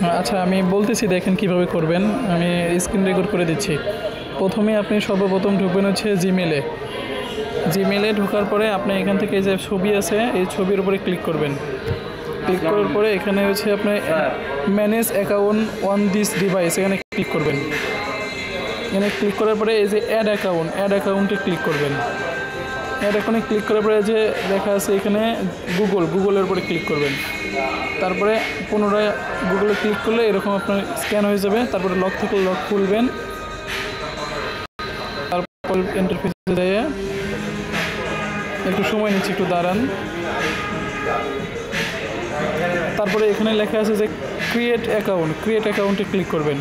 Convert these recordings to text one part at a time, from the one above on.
আচ্ছা, আমি বলতেছি, দেখেন কিভাবে করবেন। আমি স্ক্রিন রেকর্ড করে দিচ্ছি। প্রথমে আপনি সর্বপ্রথম ঢুকবেন হচ্ছে জিমেলে। জিমেলে ঢোকার পরে আপনি এখান থেকে যে ছবি আছে এই ছবির উপরে ক্লিক করবেন। ক্লিক করার পরে এখানে হচ্ছে আপনি manage account on this device, এখানে ক্লিক করবেন। এখানে ক্লিক করার পরে এই যে অ্যাড অ্যাকাউন্টে ক্লিক করবেন। অ্যাড অ্যাকাউন্টে ক্লিক করার পরে যে লেখা আছে এখানে গুগলের উপরে ক্লিক করবেন। তারপরে পুনরায় গুগলে ক্লিক করলে এরকম আপনার স্ক্যান হয়ে যাবে। তারপরে লক থেকে লক খুলবেন। তারপর ইন্টারফেসে যেয়ে একটু সময় নিচ্ছে, একটু দাঁড়ান। তারপরে এখানে লেখা আছে যে ক্রিয়েট অ্যাকাউন্টে ক্লিক করবেন।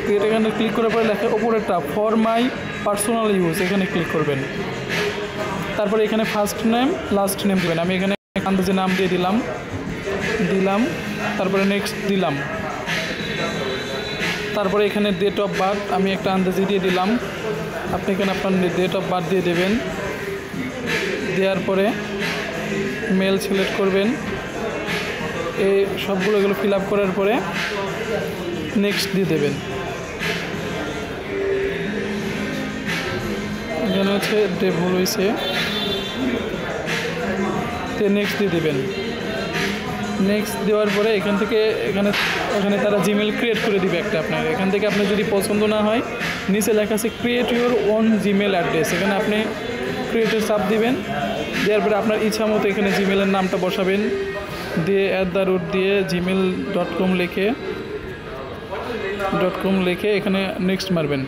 ক্রিয়েট অ্যাকাউন্টে ক্লিক করার পরে লেখা ওপরেরটা ফর মাই পার্সোনাল ইউজ, এখানে ক্লিক করবেন। তারপরে এখানে ফার্স্ট নেম লাস্ট নেম দেবেন। আমি এখানে আন্দাজে নাম দিয়ে দিলাম। তারপরে নেক্সট দিলাম। তারপরে এখানে ডেট অফ বার্থ আমি একটা আন্দাজে দিয়ে দিলাম। আপনি এখানে আপনার ডেট অফ বার্থ দিয়ে দেবেন। দেওয়ার পরে মেল সিলেক্ট করবেন। এই সবগুলো এগুলো ফিল আপ করার পরে নেক্সট দিয়ে দেবেন। এখানে হচ্ছে ডে ভুল হয়েছে, নেক্সট দিয়ে দেবেন। নেক্সট দেওয়ার পরে এখানে তারা জিমেল ক্রিয়েট করে দিবে একটা আপনার। এখান থেকে আপনি যদি পছন্দ না হয় নিচে লেখা আছে create your own Gmail address, এখানে আপনি ক্রিয়েটের চাপ দিবেন। দেওয়ার পরে আপনার ইচ্ছা মতো এখানে জিমেলের নামটা বসাবেন, দিয়ে @ gmail.com লিখে এখানে নেক্সট মারবেন।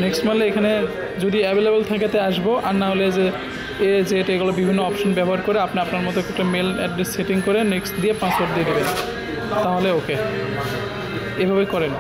নেক্সট মারলে এখানে যদি অ্যাভেলেবল থাকাতে আসবো, আর না হলে যে এগুলো বিভিন্ন অপশন ব্যবহার করে আপনি আপনার মতো একটা মেল অ্যাড্রেস সেটিং করে নেক্সট দিয়ে পাসওয়ার্ড দিয়ে দেবেন, তাহলে ওকে। এভাবে করেন।